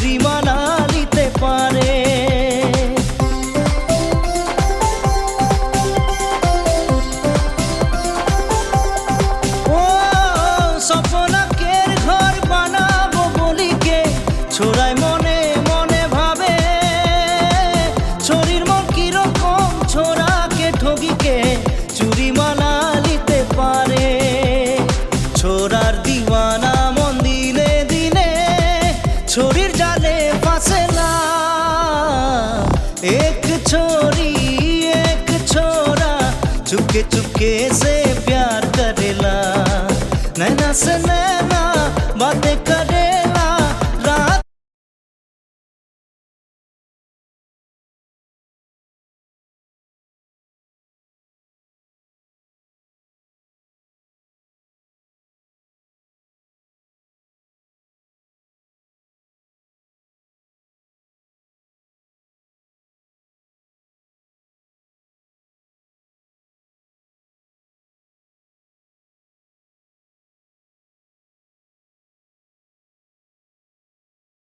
চুরি মানা নিতে পারে। ও স্বপ্নাকের ঘর বানাবো বলিকে ছোড়ায় মনে মনে ভাবে, ছড়ির মন কিরকম ছোড়াকে ঠগিকে চুরি মানা নিতে পারে। ছোড়ার দিওয়ানা মন দিনে দিনে ছড়ির জালে ফাঁসে না। एक छोरी एक छोरा चुपके चुपके से प्यार करेला, नैना से नैना बातें करे